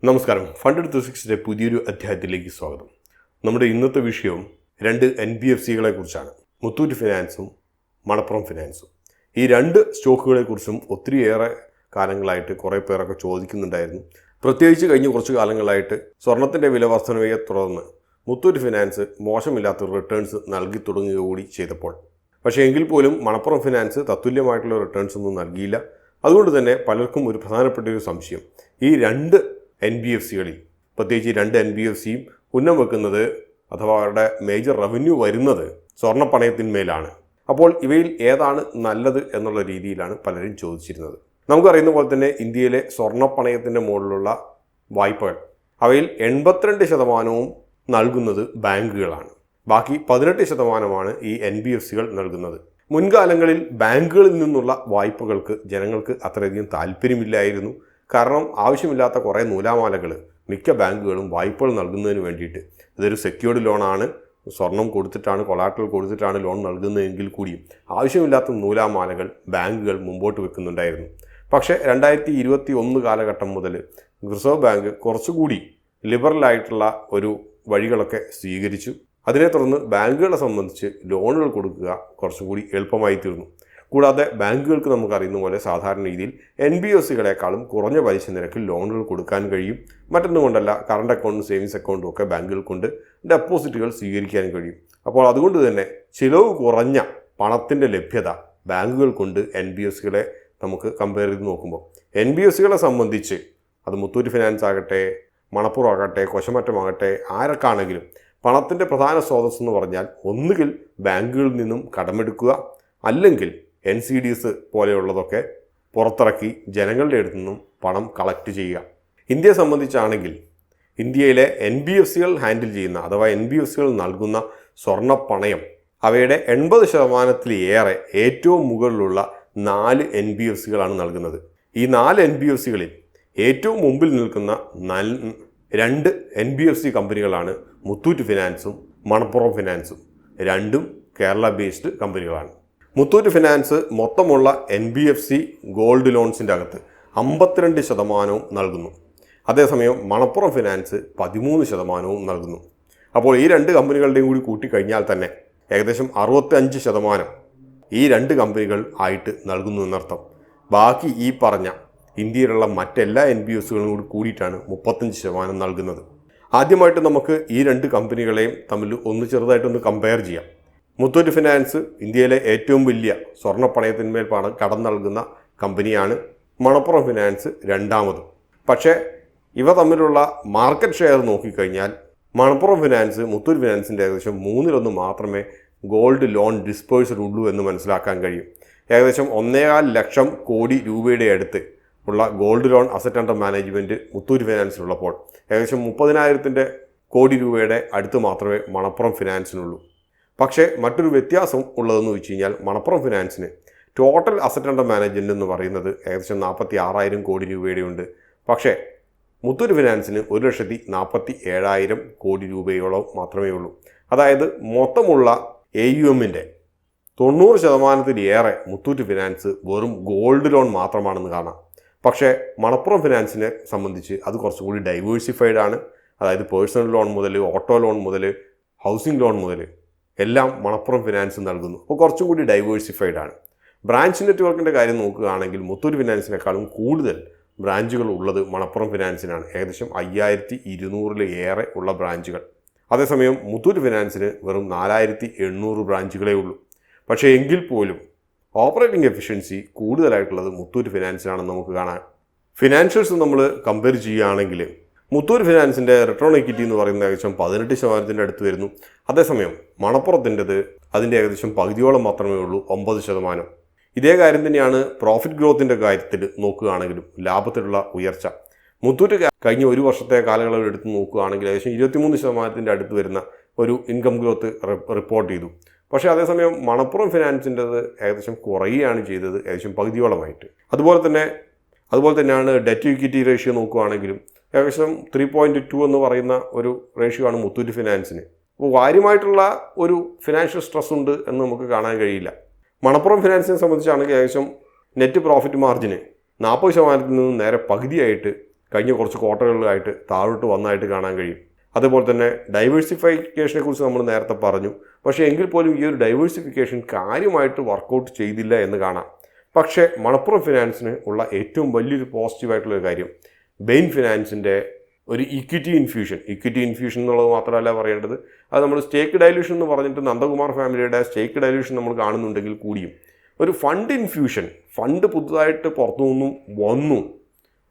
നമസ്കാരം. ഫണ്ട് 360 പുതിയൊരു അധ്യായത്തിലേക്ക് സ്വാഗതം. നമ്മുടെ ഇന്നത്തെ വിഷയം രണ്ട് NBFCകളെ കുറിച്ചാണ്. മുത്തൂറ്റ് ഫിനാൻസും മണപ്പുറം ഫിനാൻസും. ഈ രണ്ട് സ്റ്റോക്കുകളെ കുറിച്ചും ഒത്തിരിയേറെ കാലങ്ങളായിട്ട് കുറേ പേരൊക്കെ ചോദിക്കുന്നുണ്ടായിരുന്നു. പ്രത്യേകിച്ച് കഴിഞ്ഞ കുറച്ച് കാലങ്ങളായിട്ട് സ്വർണത്തിൻ്റെ വില വർധനയെ തുടർന്ന് മുത്തൂറ്റ് ഫിനാൻസ് മോശമില്ലാത്ത റിട്ടേൺസ് നൽകി തുടങ്ങുക കൂടി ചെയ്തപ്പോൾ, പക്ഷേ എങ്കിൽ പോലും മണപ്പുറം ഫിനാൻസ് തത്തുല്യമായിട്ടുള്ള റിട്ടേൺസ് ഒന്നും നൽകിയില്ല. അതുകൊണ്ട് തന്നെ പലർക്കും ഒരു പ്രധാനപ്പെട്ട ഒരു സംശയം, ഈ രണ്ട് NBFCകളിൽ, പ്രത്യേകിച്ച് ഈ രണ്ട് NBFCയും ഉന്നം വെക്കുന്നത് അഥവാ അവരുടെ മേജർ റവന്യൂ വരുന്നത് സ്വർണ്ണപ്പണയത്തിന്മേലാണ്. അപ്പോൾ ഇവയിൽ ഏതാണ് നല്ലത് എന്നുള്ള രീതിയിലാണ് പലരും ചോദിച്ചിരുന്നത്. നമുക്കറിയുന്ന പോലെ തന്നെ ഇന്ത്യയിലെ സ്വർണ്ണപ്പണയത്തിൻ്റെ മുകളിലുള്ള വായ്പകൾ, അവയിൽ 82% നൽകുന്നത് ബാങ്കുകളാണ്. ബാക്കി 18% ഈ NBFCകൾ നൽകുന്നത്. മുൻകാലങ്ങളിൽ ബാങ്കുകളിൽ നിന്നുള്ള വായ്പകൾക്ക് ജനങ്ങൾക്ക് അത്രയധികം താല്പര്യമില്ലായിരുന്നു. കാരണം ആവശ്യമില്ലാത്ത കുറേ നൂലാമാലകൾ മിക്ക ബാങ്കുകളും വായ്പകൾ നൽകുന്നതിന് വേണ്ടിയിട്ട്, ഇതൊരു സെക്യൂർഡ് ലോണാണ്, സ്വർണം കൊടുത്തിട്ടാണ്, കൊളാട്രൽ കൊടുത്തിട്ടാണ് ലോൺ നൽകുന്നതെങ്കിൽ കൂടിയും ആവശ്യമില്ലാത്ത നൂലാമാലകൾ ബാങ്കുകൾ മുമ്പോട്ട് വെക്കുന്നുണ്ടായിരുന്നു. പക്ഷേ 2021 കാലഘട്ടം മുതൽ റിസർവ് ബാങ്ക് കുറച്ചുകൂടി ലിബറലായിട്ടുള്ള ഒരു വഴികളൊക്കെ സ്വീകരിച്ചു. അതിനെ തുടർന്ന് ബാങ്കുകളെ സംബന്ധിച്ച് ലോണുകൾ കൊടുക്കുക കുറച്ചുകൂടി എളുപ്പമായി തീർന്നു. കൂടാതെ ബാങ്കുകൾക്ക് നമുക്കറിയുന്ന പോലെ സാധാരണ രീതിയിൽ NBFCകളെക്കാളും കുറഞ്ഞ പലിശ നിരക്കിൽ ലോണുകൾ കൊടുക്കാൻ കഴിയും. മറ്റൊന്നുകൊണ്ടല്ല, കറണ്ട് അക്കൗണ്ടും സേവിങ്സ് അക്കൗണ്ടും ഒക്കെ ബാങ്കുകൾ കൊണ്ട് ഡെപ്പോസിറ്റുകൾ സ്വീകരിക്കാൻ കഴിയും. അപ്പോൾ അതുകൊണ്ട് തന്നെ ചിലവ് കുറഞ്ഞ പണത്തിൻ്റെ ലഭ്യത ബാങ്കുകൾ കൊണ്ട് NBFCകളെ നമുക്ക് കമ്പയർ ചെയ്ത് നോക്കുമ്പോൾ, NBFCകളെ സംബന്ധിച്ച് അത് മുത്തൂറ്റ് ഫിനാൻസ് ആകട്ടെ, മണപ്പുറം ആകട്ടെ, കൊശമറ്റമാകട്ടെ, ആരൊക്കെയാണെങ്കിലും പണത്തിൻ്റെ പ്രധാന സ്രോതസ് എന്ന് പറഞ്ഞാൽ ഒന്നുകിൽ ബാങ്കുകളിൽ നിന്നും കടമെടുക്കുക, അല്ലെങ്കിൽ NCDs പോലെയുള്ളതൊക്കെ പുറത്തിറക്കി ജനങ്ങളുടെ അടുത്തു നിന്നും പണം കളക്ട് ചെയ്യുക. ഇന്ത്യയെ സംബന്ധിച്ചാണെങ്കിൽ ഇന്ത്യയിലെ NBFCകൾ ഹാൻഡിൽ ചെയ്യുന്ന അഥവാ NBFCകൾ നൽകുന്ന സ്വർണ്ണപ്പണയം, അവയുടെ 80%-ലേറെ ഏറ്റവും മുകളിലുള്ള 4 NBFCകളാണ് നൽകുന്നത്. ഈ 4 NBFCകളിൽ ഏറ്റവും മുമ്പിൽ നിൽക്കുന്ന 2 NBFC കമ്പനികളാണ് മുത്തൂറ്റ് ഫിനാൻസും മണപ്പുറം ഫിനാൻസും. രണ്ടും കേരള ബേസ്ഡ് കമ്പനികളാണ്. മുത്തൂറ്റ് ഫിനാൻസ് മൊത്തമുള്ള NBFC ഗോൾഡ് ലോൺസിൻ്റെ അകത്ത് 52% നൽകുന്നു. അതേസമയം മണപ്പുറം ഫിനാൻസ് 13% നൽകുന്നു. അപ്പോൾ ഈ രണ്ട് കമ്പനികളുടെയും കൂടി കൂട്ടിക്കഴിഞ്ഞാൽ തന്നെ ഏകദേശം 65% ഈ രണ്ട് കമ്പനികൾ ആയിട്ട് നൽകുന്നു എന്നർത്ഥം. ബാക്കി ഈ പറഞ്ഞ ഇന്ത്യയിലുള്ള മറ്റെല്ലാ NBFCകളും കൂടി കൂടിയിട്ടാണ് 35% നൽകുന്നത്. ആദ്യമായിട്ട് നമുക്ക് ഈ രണ്ട് കമ്പനികളെയും തമ്മിൽ ചെറുതായിട്ടൊന്ന് കമ്പയർ ചെയ്യാം. മുത്തൂറ്റ് ഫിനാൻസ് ഇന്ത്യയിലെ ഏറ്റവും വലിയ സ്വർണ്ണപ്പണയത്തിന്മേൽ കടം നൽകുന്ന കമ്പനിയാണ്. മണപ്പുറം ഫിനാൻസ് രണ്ടാമതും. പക്ഷേ ഇവ തമ്മിലുള്ള മാർക്കറ്റ് ഷെയർ നോക്കിക്കഴിഞ്ഞാൽ മണപ്പുറം ഫിനാൻസ് മുത്തൂറ്റ് ഫിനാൻസിൻ്റെ ഏകദേശം 1/3 മാത്രമേ ഗോൾഡ് ലോൺ ഡിസ്പേഴ്സ്ഡ് ഉള്ളൂ എന്ന് മനസ്സിലാക്കാൻ കഴിയും. ഏകദേശം 1.25 ലക്ഷം കോടി രൂപയുടെ അടുത്ത് ഉള്ള gold loan asset under management Muthoot ഫിനാൻസിനുള്ളപ്പോൾ ഏകദേശം 30,000 കോടി രൂപയുടെ അടുത്ത് മാത്രമേ മണപ്പുറം ഫിനാൻസിനുള്ളൂ. പക്ഷേ മറ്റൊരു വ്യത്യാസം ഉള്ളതെന്ന് വെച്ച് കഴിഞ്ഞാൽ മണപ്പുറം ഫിനാൻസിന് ടോട്ടൽ അസറ്റ് അണ്ടർ മാനേജ്മെൻറ്റ് എന്ന് പറയുന്നത് ഏകദേശം 46,000 കോടി രൂപയുടെ ഉണ്ട്. പക്ഷേ മുത്തൂറ്റ് ഫിനാൻസിന് 1,47,000 കോടി രൂപയോളം മാത്രമേ ഉള്ളൂ. അതായത് മൊത്തമുള്ള AUMൻ്റെ 90%-ലേറെ മുത്തൂറ്റ് ഫിനാൻസ് വെറും ഗോൾഡ് ലോൺ മാത്രമാണെന്ന് കാണാം. പക്ഷേ മണപ്പുറം ഫിനാൻസിനെ സംബന്ധിച്ച് അത് കുറച്ചുകൂടി ഡൈവേഴ്സിഫൈഡ് ആണ്. അതായത് പേഴ്സണൽ ലോൺ മുതൽ ഓട്ടോ ലോൺ മുതൽ ഹൗസിംഗ് ലോൺ മുതൽ എല്ലാം മണപ്പുറം ഫിനാൻസ് നൽകുന്നു. അപ്പോൾ കുറച്ചും കൂടി ഡൈവേഴ്സിഫൈഡ് ആണ്. ബ്രാഞ്ച് നെറ്റ്വർക്കിൻ്റെ കാര്യം നോക്കുകയാണെങ്കിൽ മുത്തൂറ്റ് ഫിനാൻസിനേക്കാളും കൂടുതൽ ബ്രാഞ്ചുകൾ ഉള്ളത് മണപ്പുറം ഫിനാൻസിനാണ്. ഏകദേശം 5200-ലേറെ ഉള്ള ബ്രാഞ്ചുകൾ. അതേസമയം മുത്തൂറ്റ് ഫിനാൻസിന് വെറും 4800 ബ്രാഞ്ചുകളേ ഉള്ളൂ. പക്ഷേ എങ്കിൽ പോലും ഓപ്പറേറ്റിംഗ് എഫിഷ്യൻസി കൂടുതലായിട്ടുള്ളത് മുത്തൂറ്റ് ഫിനാൻസിനാണെന്ന് നമുക്ക് കാണാം. ഫിനാൻഷ്യൽസ് നമ്മൾ കമ്പയർ ചെയ്യുകയാണെങ്കിൽ മുത്തൂറ്റ് ഫിനാൻസിൻ്റെ റിട്ടേൺ ഇക്വിറ്റി എന്ന് പറയുന്നത് ഏകദേശം 18% അടുത്ത് വരുന്നു. അതേസമയം മണപ്പുറത്തിൻ്റെത് അതിൻ്റെ ഏകദേശം പകുതിയോളം മാത്രമേ ഉള്ളൂ, 9%. ഇതേ കാര്യം തന്നെയാണ് പ്രോഫിറ്റ് ഗ്രോത്തിൻ്റെ കാര്യത്തിൽ നോക്കുകയാണെങ്കിലും ലാഭത്തിലുള്ള ഉയർച്ച. മുത്തൂറ്റ് കഴിഞ്ഞ ഒരു വർഷത്തെ കാലയളവ് എടുത്ത് നോക്കുകയാണെങ്കിൽ ഏകദേശം 23% അടുത്ത് വരുന്ന ഒരു ഇൻകം ഗ്രോത്ത് റിപ്പോർട്ട് ചെയ്തു. പക്ഷേ അതേസമയം മണപ്പുറം ഫിനാൻസിൻ്റെത് ഏകദേശം കുറയുകയാണ് ചെയ്തത്, ഏകദേശം പകുതിയോളമായിട്ട്. അതുപോലെ തന്നെയാണ് ഡെറ്റ് ഇക്വിറ്റി റേഷ്യോ നോക്കുകയാണെങ്കിലും ഏകദേശം 3.2 എന്ന് പറയുന്ന ഒരു റേഷ്യോ ആണ് മുത്തൂറ്റ് ഫിനാൻസിന്. അപ്പോൾ കാര്യമായിട്ടുള്ള ഒരു ഫിനാൻഷ്യൽ സ്ട്രെസ് ഉണ്ട് എന്ന് നമുക്ക് കാണാൻ കഴിയില്ല. മണപ്പുറം ഫിനാൻസിനെ സംബന്ധിച്ചാണെങ്കിൽ ഏകദേശം നെറ്റ് പ്രോഫിറ്റ് മാർജിന് 40% നിന്ന് നേരെ പകുതിയായിട്ട് കഴിഞ്ഞ കുറച്ച് ക്വാർട്ടറുകളിലായിട്ട് താഴോട്ട് വന്നതായിട്ട് കാണാൻ കഴിയും. അതുപോലെ തന്നെ ഡൈവേഴ്സിഫിക്കേഷനെ കുറിച്ച് നമ്മൾ നേരത്തെ പറഞ്ഞു. പക്ഷേ എങ്കിൽ പോലും ഈ ഒരു ഡൈവേഴ്സിഫിക്കേഷൻ കാര്യമായിട്ട് വർക്കൗട്ട് ചെയ്തില്ല എന്ന് കാണാം. പക്ഷേ മണപ്പുറം ഫിനാൻസിന് ഉള്ള ഏറ്റവും വലിയൊരു പോസിറ്റീവായിട്ടുള്ളൊരു കാര്യം ബെയിൻ ഫിനാൻസിൻ്റെ ഒരു ഇക്വിറ്റി ഇൻഫ്യൂഷൻ എന്നുള്ളത് മാത്രമല്ല പറയേണ്ടത്, അത് നമ്മൾ സ്റ്റേക്ക് ഡൈല്യൂഷൻ എന്ന് പറഞ്ഞിട്ട് നന്ദകുമാർ ഫാമിലിയുടെ സ്റ്റേക്ക് ഡൈല്യൂഷൻ നമ്മൾ കാണുന്നുണ്ടെങ്കിൽ കൂടിയും ഒരു ഫണ്ട് ഇൻഫ്യൂഷൻ, ഫണ്ട് പുതുതായിട്ട് പുറത്തു നിന്നും വന്നു.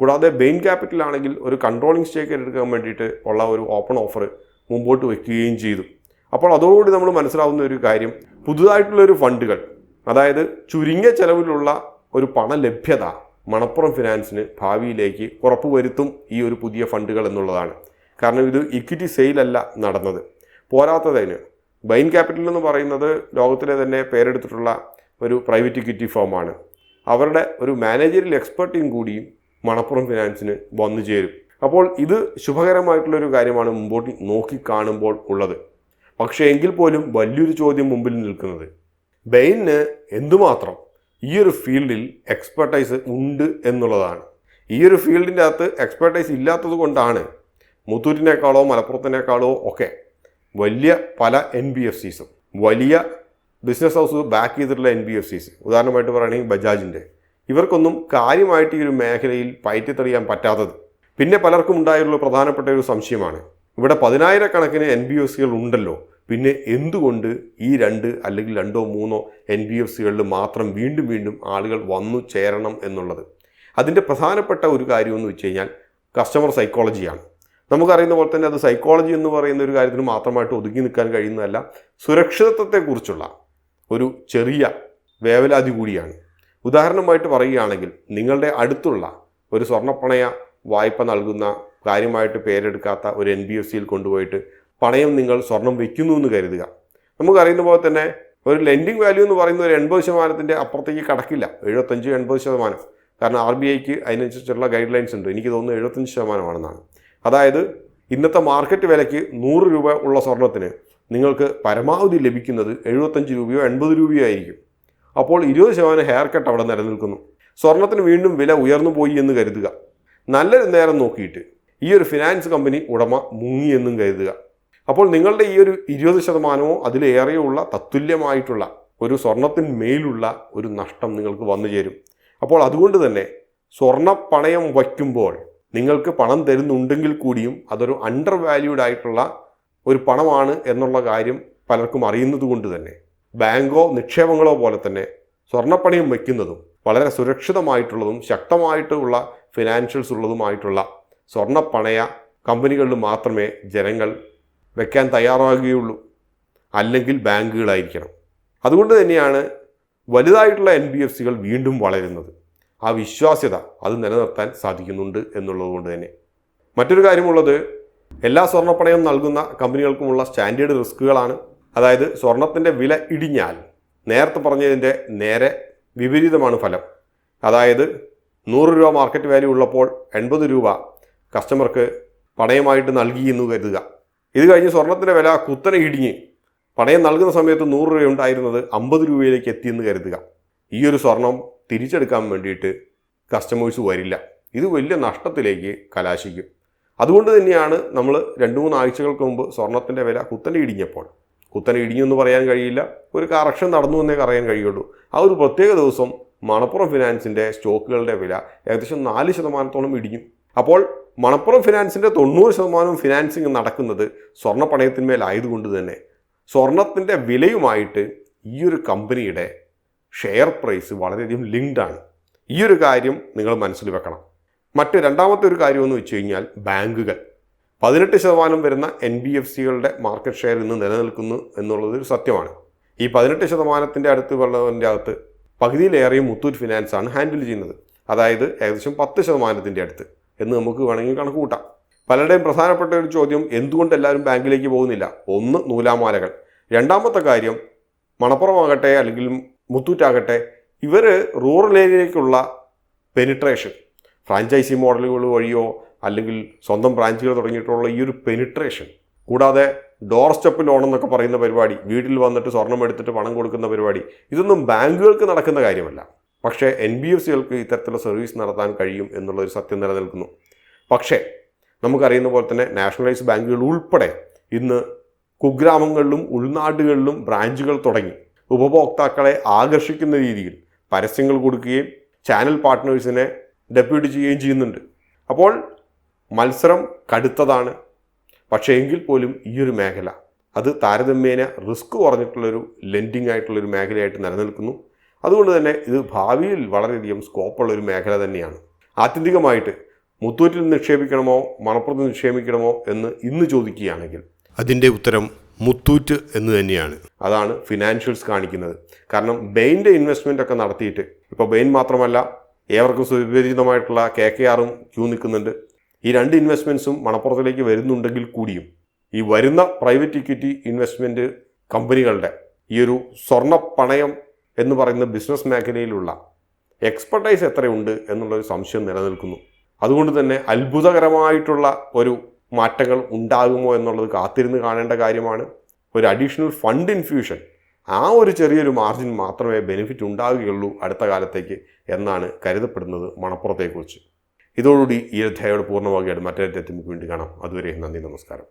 കൂടാതെ ബെയിൻ ക്യാപിറ്റൽ ആണെങ്കിൽ ഒരു കൺട്രോളിംഗ് സ്റ്റേക്ക് എടുക്കാൻ വേണ്ടിയിട്ട് ഉള്ള ഒരു ഓപ്പൺ ഓഫർ മുമ്പോട്ട് വയ്ക്കുകയും ചെയ്തു. അപ്പോൾ അതോടുകൂടി നമ്മൾ മനസ്സിലാവുന്ന ഒരു കാര്യം, പുതുതായിട്ടുള്ളൊരു ഫണ്ടുകൾ, അതായത് ചുരുങ്ങിയ ചെലവിലുള്ള ഒരു പണലഭ്യത മണപ്പുറം ഫിനാൻസിന് ഭാവിയിലേക്ക് ഉറപ്പുവരുത്തും ഈ ഒരു പുതിയ ഫണ്ടുകൾ എന്നുള്ളതാണ്. കാരണം ഇത് ഇക്വിറ്റി സെയിലല്ല നടന്നത്. പോരാത്തതിന് ബെയിൻ ക്യാപിറ്റൽ എന്ന് പറയുന്നത് ലോകത്തിലെ തന്നെ പേരെടുത്തിട്ടുള്ള ഒരു പ്രൈവറ്റ് ഇക്വിറ്റി ഫേമാണ്. അവരുടെ ഒരു മാനേജറിയൽ എക്സ്പെർട്ടും കൂടിയും മണപ്പുറം ഫിനാൻസിന് വന്നു ചേരും. അപ്പോൾ ഇത് ശുഭകരമായിട്ടുള്ളൊരു കാര്യമാണ് മുമ്പോട്ട് നോക്കിക്കാണുമ്പോൾ ഉള്ളത്. പക്ഷേ എങ്കിൽ പോലും വലിയൊരു ചോദ്യം മുമ്പിൽ നിൽക്കുന്നത്, ബെയിന് എന്തുമാത്രം ഈ ഒരു ഫീൽഡിൽ എക്സ്പെർട്ടൈസ് ഉണ്ട് എന്നുള്ളതാണ്. ഈ ഒരു ഫീൽഡിൻ്റെ അകത്ത് എക്സ്പെർട്ടൈസ് ഇല്ലാത്തത് കൊണ്ടാണ് മുത്തൂറ്റിനേക്കാളോ മലപ്പുറത്തിനേക്കാളോ ഒക്കെ വലിയ പല NBFCസും വലിയ ബിസിനസ് ഹൗസ് ബാക്ക് ചെയ്തിട്ടുള്ള NBFCs, ഉദാഹരണമായിട്ട് പറയുകയാണെങ്കിൽ ബജാജിൻ്റെ, ഇവർക്കൊന്നും കാര്യമായിട്ട് ഈ ഒരു മേഖലയിൽ പയറ്റിത്തെറിയാൻ പറ്റാത്തത്. പിന്നെ പലർക്കും ഉണ്ടായുള്ള പ്രധാനപ്പെട്ട ഒരു സംശയമാണ്, ഇവിടെ 10,000-കണക്കിന് NBFCകൾ ഉണ്ടല്ലോ, പിന്നെ എന്തുകൊണ്ട് ഈ 2 അല്ലെങ്കിൽ 2-3 NBFCകളിൽ മാത്രം വീണ്ടും വീണ്ടും ആളുകൾ വന്നു ചേരണം എന്നുള്ളത്. അതിൻ്റെ പ്രധാനപ്പെട്ട ഒരു കാര്യമെന്ന് വെച്ച് കഴിഞ്ഞാൽ കസ്റ്റമർ സൈക്കോളജിയാണ്. നമുക്കറിയുന്ന പോലെ തന്നെ അത് സൈക്കോളജി എന്ന് പറയുന്ന ഒരു കാര്യത്തിന് മാത്രമായിട്ട് ഒതുങ്ങി നിൽക്കാൻ കഴിയുന്നതല്ല, സുരക്ഷിതത്വത്തെക്കുറിച്ചുള്ള ഒരു ചെറിയ വേവലാതി കൂടിയാണ്. ഉദാഹരണമായിട്ട് പറയുകയാണെങ്കിൽ, നിങ്ങളുടെ അടുത്തുള്ള ഒരു സ്വർണ്ണപ്പണയ വായ്പ നൽകുന്ന കാര്യമായിട്ട് പേരെടുക്കാത്ത ഒരു NBFCയിൽ കൊണ്ടുപോയിട്ട് പണയം നിങ്ങൾ സ്വർണം വയ്ക്കുന്നു എന്ന് കരുതുക. നമുക്കറിയുന്ന പോലെ തന്നെ ഒരു ലെൻഡിങ് വാല്യൂ എന്ന് പറയുന്ന ഒരു 80% അപ്പുറത്തേക്ക് കടക്കില്ല, 75-80%. കാരണം RBIക്ക് അതിനനുസരിച്ചുള്ള ഗൈഡ് ലൈൻസ് ഉണ്ട്. എനിക്ക് തോന്നുന്നു 75%. അതായത് ഇന്നത്തെ മാർക്കറ്റ് വിലയ്ക്ക് 100 രൂപ ഉള്ള സ്വർണത്തിന് നിങ്ങൾക്ക് പരമാവധി ലഭിക്കുന്നത് 75 രൂപയോ 80 രൂപയോ ആയിരിക്കും. അപ്പോൾ 20% ഹെയർ കട്ട് അവിടെ നിലനിൽക്കുന്നു. സ്വർണത്തിന് വീണ്ടും വില ഉയർന്നു പോയി എന്ന് കരുതുക. നല്ലൊരു നേരം നോക്കിയിട്ട് ഈ ഒരു ഫിനാൻസ് കമ്പനി ഉടമ മുങ്ങിയെന്നും കരുതുക. അപ്പോൾ നിങ്ങളുടെ ഈ ഒരു 20%-ഓ അതിലേറെയോ ഉള്ള തത്തുല്യമായിട്ടുള്ള ഒരു സ്വർണത്തിന്മേലുള്ള ഒരു നഷ്ടം നിങ്ങൾക്ക് വന്നു ചേരും. അപ്പോൾ അതുകൊണ്ട് തന്നെ സ്വർണ്ണ പണയം വയ്ക്കുമ്പോൾ നിങ്ങൾക്ക് പണം തരുന്നുണ്ടെങ്കിൽ കൂടിയും അതൊരു അണ്ടർ വാല്യൂഡ് ആയിട്ടുള്ള ഒരു പണമാണ് എന്നുള്ള കാര്യം പലർക്കും അറിയുന്നത് കൊണ്ട് തന്നെ ബാങ്കോ നിക്ഷേപങ്ങളോ പോലെ തന്നെ സ്വർണ്ണപ്പണയം വയ്ക്കുന്നതും വളരെ സുരക്ഷിതമായിട്ടുള്ളതും ശക്തമായിട്ടുള്ള ഫിനാൻഷ്യൽസ് ഉള്ളതുമായിട്ടുള്ള സ്വർണ്ണപ്പണയ കമ്പനികളിൽ മാത്രമേ ജനങ്ങൾ വെക്കാൻ തയ്യാറാകുകയുള്ളൂ, അല്ലെങ്കിൽ ബാങ്കുകളായിരിക്കണം. അതുകൊണ്ട് തന്നെയാണ് വലുതായിട്ടുള്ള NBFCകൾ വീണ്ടും വളരുന്നത്. ആ വിശ്വാസ്യത അത് നിലനിർത്താൻ സാധിക്കുന്നുണ്ട് എന്നുള്ളത് കൊണ്ട് തന്നെ. മറ്റൊരു കാര്യമുള്ളത്, എല്ലാ സ്വർണ്ണപ്പണയം നൽകുന്ന കമ്പനികൾക്കുമുള്ള സ്റ്റാൻഡേർഡ് റിസ്കുകളാണ്. അതായത് സ്വർണത്തിൻ്റെ വില ഇടിഞ്ഞാൽ നേരത്തെ പറഞ്ഞതിൻ്റെ നേരെ വിപരീതമാണ് ഫലം. അതായത് 100 രൂപ മാർക്കറ്റ് വാല്യൂ ഉള്ളപ്പോൾ 80 രൂപ കസ്റ്റമർക്ക് പണയമായിട്ട് നൽകി എന്ന് കരുതുക. ഇത് കഴിഞ്ഞ് സ്വർണത്തിൻ്റെ വില കുത്തനെ ഇടിഞ്ഞ് പണയം നൽകുന്ന സമയത്ത് 100 രൂപ ഉണ്ടായിരുന്നത് 50 രൂപയിലേക്ക് എത്തിയെന്ന് കരുതുക. ഈ ഒരു സ്വർണം തിരിച്ചെടുക്കാൻ വേണ്ടിയിട്ട് കസ്റ്റമേഴ്സ് വരില്ല. ഇത് വലിയ നഷ്ടത്തിലേക്ക് കലാശിക്കും. അതുകൊണ്ട് തന്നെയാണ് നമ്മൾ 2-3 ആഴ്ചകൾക്ക് മുമ്പ് സ്വർണത്തിൻ്റെ വില കുത്തനെ ഇടിഞ്ഞപ്പോൾ, കുത്തനെ ഇടിഞ്ഞു എന്ന് പറയാൻ കഴിയില്ല, ഒരു കറക്ഷൻ നടന്നു എന്നേ അറിയാൻ കഴിയുള്ളൂ, ആ ഒരു പ്രത്യേക ദിവസം മണപ്പുറം ഫിനാൻസിൻ്റെ സ്റ്റോക്കുകളുടെ വില ഏകദേശം 4% ഇടിഞ്ഞു. അപ്പോൾ മണപ്പുറം ഫിനാൻസിൻ്റെ 90% ഫിനാൻസിങ് നടക്കുന്നത് സ്വർണ്ണപ്പണയത്തിന്മേലായതുകൊണ്ട് തന്നെ സ്വർണത്തിൻ്റെ വിലയുമായിട്ട് ഈ ഒരു കമ്പനിയുടെ ഷെയർ പ്രൈസ് വളരെയധികം ലിങ്ക്ഡാണ്. ഈ ഒരു കാര്യം നിങ്ങൾ മനസ്സിൽ വെക്കണം. രണ്ടാമത്തെ ഒരു കാര്യമെന്ന് വെച്ച് കഴിഞ്ഞാൽ, ബാങ്കുകൾ 18% വരുന്ന NBFCകളുടെ മാർക്കറ്റ് ഷെയർ ഇന്ന് നിലനിൽക്കുന്നു എന്നുള്ളത് ഒരു സത്യമാണ്. ഈ 18% അടുത്ത് ഉള്ളതിൻ്റെ അകത്ത് പകുതിയിലേറെയും മുത്തൂറ്റ് ഫിനാൻസ് ആണ് ഹാൻഡിൽ ചെയ്യുന്നത്. അതായത് ഏകദേശം 10% അടുത്ത് എന്ന് നമുക്ക് വേണമെങ്കിൽ കണക്ക് കൂട്ടാം. പലരുടെയും പ്രധാനപ്പെട്ട ഒരു ചോദ്യം, എന്തുകൊണ്ട് എല്ലാവരും ബാങ്കിലേക്ക് പോകുന്നില്ല? ഒന്ന്, നൂലാമാലകൾ. രണ്ടാമത്തെ കാര്യം, മണപ്പുറമാകട്ടെ അല്ലെങ്കിൽ മുത്തൂറ്റാകട്ടെ, ഇവർ റൂറൽ ഏരിയയിലേക്കുള്ള പെനിട്രേഷൻ, ഫ്രാഞ്ചൈസി മോഡലുകൾ വഴിയോ അല്ലെങ്കിൽ സ്വന്തം ബ്രാഞ്ചുകൾ തുടങ്ങിയിട്ടുള്ള ഈ ഒരു പെനിട്രേഷൻ, കൂടാതെ ഡോർ സ്റ്റെപ്പ് ലോൺ എന്നൊക്കെ പറയുന്ന പരിപാടി, വീട്ടിൽ വന്നിട്ട് സ്വർണം എടുത്തിട്ട് പണം കൊടുക്കുന്ന പരിപാടി, ഇതൊന്നും ബാങ്കുകൾക്ക് നടക്കുന്ന കാര്യമല്ല. പക്ഷേ NBFCകൾക്ക് ഇത്തരത്തിലുള്ള സർവീസ് നടത്താൻ കഴിയും എന്നുള്ളൊരു സത്യം നിലനിൽക്കുന്നു. പക്ഷേ നമുക്കറിയുന്ന പോലെ തന്നെ നാഷണലൈസ്ഡ് ബാങ്കുകൾ ഉൾപ്പെടെ ഇന്ന് കുഗ്രാമങ്ങളിലും ഉൾനാടുകളിലും ബ്രാഞ്ചുകൾ തുടങ്ങി ഉപഭോക്താക്കളെ ആകർഷിക്കുന്ന രീതിയിൽ പരസ്യങ്ങൾ കൊടുക്കുകയും ചാനൽ പാർട്ട്നേഴ്സിനെ ഡെപ്യൂട്ട് ചെയ്യുകയും ചെയ്യുന്നുണ്ട്. അപ്പോൾ മത്സരം കടുത്തതാണ്. പക്ഷേ എങ്കിൽ പോലും ഈ ഒരു മേഖല അത് താരതമ്യേന റിസ്ക് കുറഞ്ഞിട്ടുള്ളൊരു ലെൻഡിങ് ആയിട്ടുള്ളൊരു മേഖലയായിട്ട് നിലനിൽക്കുന്നു. അതുകൊണ്ട് തന്നെ ഇത് ഭാവിയിൽ വളരെയധികം സ്കോപ്പുള്ളൊരു മേഖല തന്നെയാണ്. ആത്യന്തികമായിട്ട് മുത്തൂറ്റിൽ നിക്ഷേപിക്കണമോ മണപ്പുറത്ത് നിക്ഷേപിക്കണമോ എന്ന് ഇന്ന് ചോദിക്കുകയാണെങ്കിൽ അതിൻ്റെ ഉത്തരം മുത്തൂറ്റ് എന്ന് തന്നെയാണ്. അതാണ് ഫിനാൻഷ്യൽസ് കാണിക്കുന്നത്. കാരണം ബെയിൻ്റെ ഇൻവെസ്റ്റ്മെൻ്റ് ഒക്കെ നടത്തിയിട്ട് ഇപ്പോൾ ബെയിൻ മാത്രമല്ല ഏവർക്കും സുപരിചിതമായിട്ടുള്ള KKRഉം ക്യൂ നിൽക്കുന്നുണ്ട്. ഈ രണ്ട് ഇൻവെസ്റ്റ്മെൻറ്റ്സും മണപ്പുറത്തിലേക്ക് വരുന്നുണ്ടെങ്കിൽ കൂടിയും ഈ വരുന്ന പ്രൈവറ്റ് ഇക്വിറ്റി ഇൻവെസ്റ്റ്മെൻറ്റ് കമ്പനികളുടെ ഈ ഒരു സ്വർണ്ണ പണയം എന്ന് പറയുന്ന ബിസിനസ് മേഖലയിലുള്ള എക്സ്പെർട്ടൈസ് എത്രയുണ്ട് എന്നുള്ളൊരു സംശയം നിലനിൽക്കുന്നു. അതുകൊണ്ട് തന്നെ അത്ഭുതകരമായിട്ടുള്ള ഒരു മാറ്റങ്ങൾ ഉണ്ടാകുമോ എന്നുള്ളത് കാത്തിരുന്ന് കാണേണ്ട കാര്യമാണ്. ഒരു അഡീഷണൽ ഫണ്ട് ഇൻഫ്യൂഷൻ, ആ ഒരു ചെറിയൊരു മാർജിൻ മാത്രമേ ബെനിഫിറ്റ് ഉണ്ടാകുകയുള്ളൂ അടുത്ത കാലത്തേക്ക് എന്നാണ് കരുതപ്പെടുന്നത് മണപ്പുറത്തെക്കുറിച്ച്. ഇതോടുകൂടി ഈ അധ്യായം പൂർണ്ണമാകുകയാണ്. മറ്റൊരു അധ്യായത്തിൽ നമുക്ക് വീണ്ടും കാണാം. അതുവരെ നന്ദി, നമസ്കാരം.